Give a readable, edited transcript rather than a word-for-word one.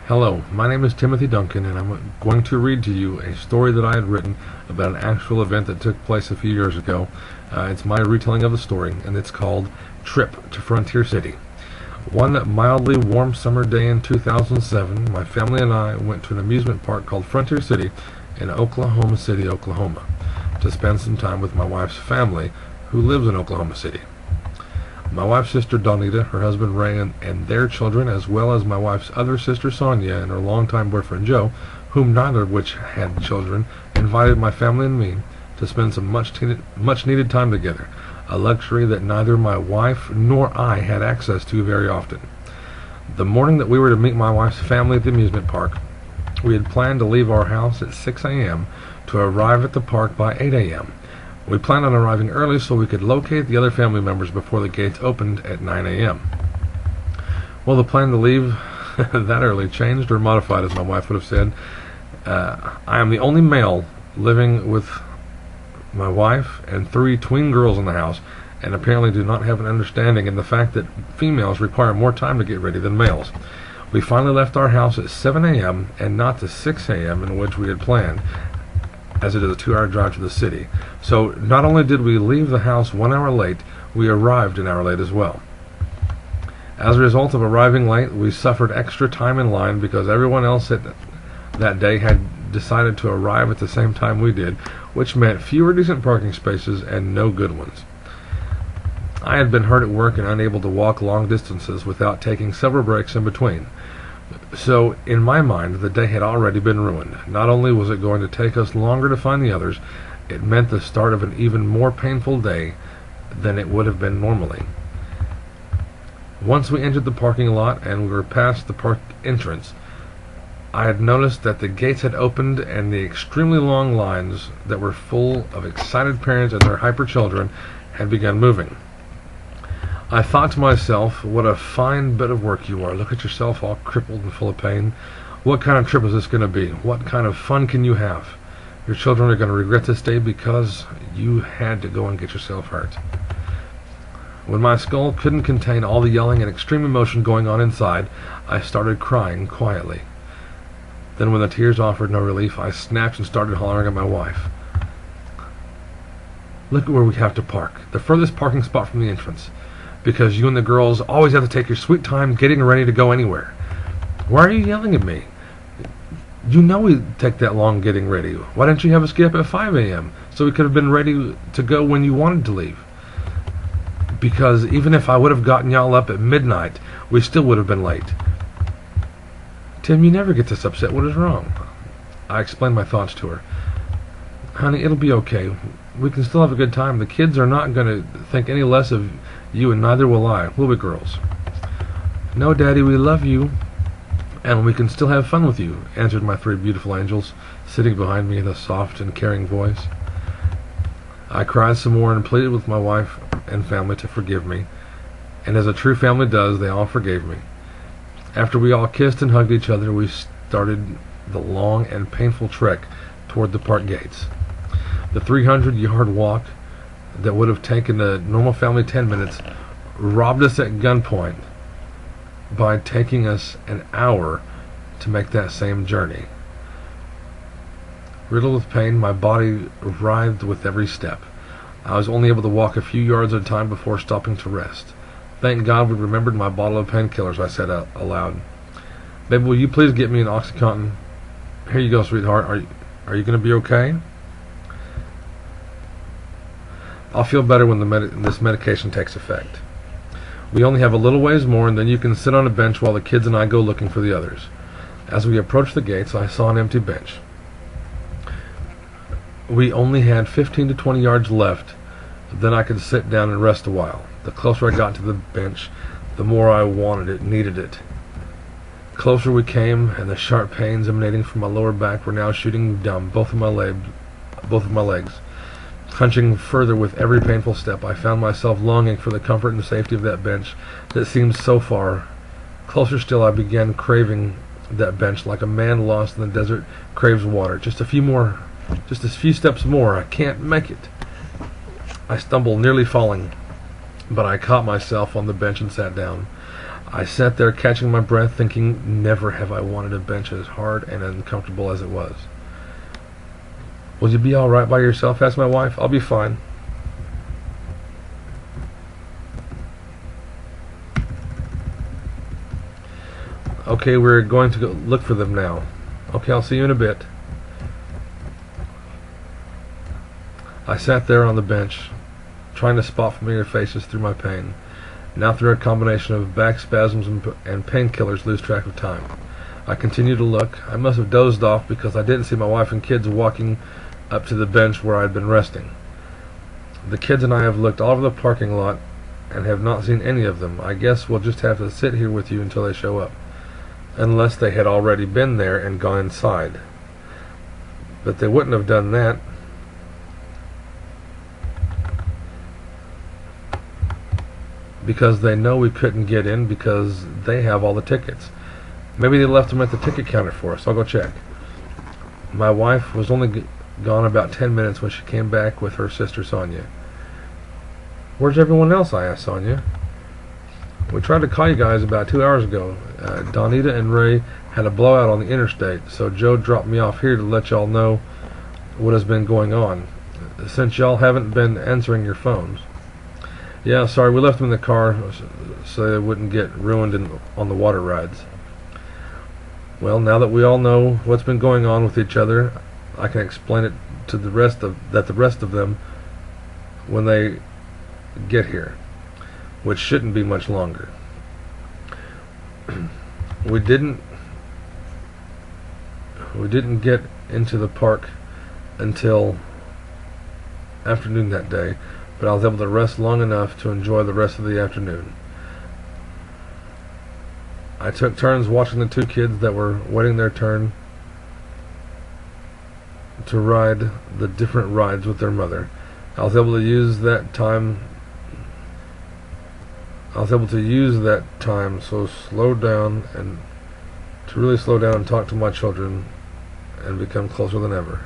Hello, my name is Timothy Duncan, and I'm going to read to you a story that I had written about an actual event that took place a few years ago. It's my retelling of the story, and it's called Trip to Frontier City. One mildly warm summer day in 2007, my family and I went to an amusement park called Frontier City in Oklahoma City, Oklahoma, to spend some time with my wife's family, who lives in Oklahoma City. My wife's sister Donita, her husband Ray, and their children, as well as my wife's other sister Sonia and her longtime boyfriend Joe, whom neither of which had children, invited my family and me to spend some much needed time together, a luxury that neither my wife nor I had access to very often. The morning that we were to meet my wife's family at the amusement park, we had planned to leave our house at 6 a.m. to arrive at the park by 8 a.m. We planned on arriving early so we could locate the other family members before the gates opened at 9 a.m. Well, the plan to leave that early changed or modified, as my wife would have said. I am the only male living with my wife and 3 twin girls in the house, and apparently do not have an understanding in the fact that females require more time to get ready than males. We finally left our house at 7 a.m. and not the 6 a.m. in which we had planned, as it is a 2-hour drive to the city. So not only did we leave the house 1 hour late, we arrived an hour late as well. As a result of arriving late, we suffered extra time in line because everyone else that day had decided to arrive at the same time we did, which meant fewer decent parking spaces and no good ones. I had been hurt at work and unable to walk long distances without taking several breaks in between. So, in my mind, the day had already been ruined. Not only was it going to take us longer to find the others, it meant the start of an even more painful day than it would have been normally. Once we entered the parking lot and we were past the park entrance, I had noticed that the gates had opened and the extremely long lines that were full of excited parents and their hyper children had begun moving. I thought to myself, what a fine bit of work you are. Look at yourself all crippled and full of pain. What kind of trip is this going to be? What kind of fun can you have? Your children are going to regret this day because you had to go and get yourself hurt. When my skull couldn't contain all the yelling and extreme emotion going on inside, I started crying quietly. Then when the tears offered no relief, I snapped and started hollering at my wife. Look at where we have to park. The furthest parking spot from the entrance. Because you and the girls always have to take your sweet time getting ready to go anywhere. Why are you yelling at me? You know we take that long getting ready. Why didn't you have us get up at 5 a.m. so we could have been ready to go when you wanted to leave? Because even if I would have gotten y'all up at midnight, we still would have been late. Tim, you never get this upset. What is wrong? I explained my thoughts to her. Honey, it'll be okay. We can still have a good time. The kids are not going to think any less of you, and neither will I. We'll be girls. No, Daddy, we love you, and we can still have fun with you, answered my 3 beautiful angels, sitting behind me in a soft and caring voice. I cried some more and pleaded with my wife and family to forgive me, and as a true family does, they all forgave me. After we all kissed and hugged each other, we started the long and painful trek toward the park gates. The 300-yard walk that would have taken a normal family 10 minutes robbed us at gunpoint by taking us an hour to make that same journey. Riddled with pain, my body writhed with every step. I was only able to walk a few yards at a time before stopping to rest. Thank God we remembered my bottle of painkillers, I said out aloud. Baby, will you please get me an Oxycontin? Here you go, sweetheart. Are you going to be okay? I'll feel better when this medication takes effect. We only have a little ways more, and then you can sit on a bench while the kids and I go looking for the others. As we approached the gates, I saw an empty bench. We only had 15 to 20 yards left. Then I could sit down and rest a while. The closer I got to the bench, the more I wanted it, needed it. Closer we came, and the sharp pains emanating from my lower back were now shooting down both of my legs. Hunching further with every painful step, I found myself longing for the comfort and safety of that bench that seemed so far. Closer still, I began craving that bench like a man lost in the desert craves water. Just a few steps more. I can't make it. I stumbled, nearly falling, but I caught myself on the bench and sat down. I sat there catching my breath, thinking, never have I wanted a bench as hard and uncomfortable as it was. "Will you be all right by yourself?" asked my wife. "I'll be fine." "Okay, we're going to go look for them now." "Okay, I'll see you in a bit." I sat there on the bench, trying to spot familiar faces through my pain. Now through a combination of back spasms and painkillers, lose track of time. I continued to look. I must have dozed off because I didn't see my wife and kids walking up to the bench where I had been resting. The kids and I have looked all over the parking lot and have not seen any of them. I guess we'll just have to sit here with you until they show up. Unless they had already been there and gone inside. But they wouldn't have done that. Because they know we couldn't get in because they have all the tickets. Maybe they left them at the ticket counter for us. I'll go check. My wife was only gone about 10 minutes when she came back with her sister Sonia. "Where's everyone else?" I asked Sonia. "We tried to call you guys about 2 hours ago. Donita and Ray had a blowout on the interstate, so Joe dropped me off here to let y'all know what has been going on, since y'all haven't been answering your phones." "Yeah, sorry, we left them in the car so they wouldn't get ruined on the water rides." "Well, now that we all know what's been going on with each other, I can explain it to the rest of them when they get here, which shouldn't be much longer. We didn't get into the park until afternoon that day, but I was able to rest long enough to enjoy the rest of the afternoon. I took turns watching the two kids that were waiting their turn to ride the different rides with their mother. I was able to use that time so slow down and to really slow down and talk to my children and become closer than ever.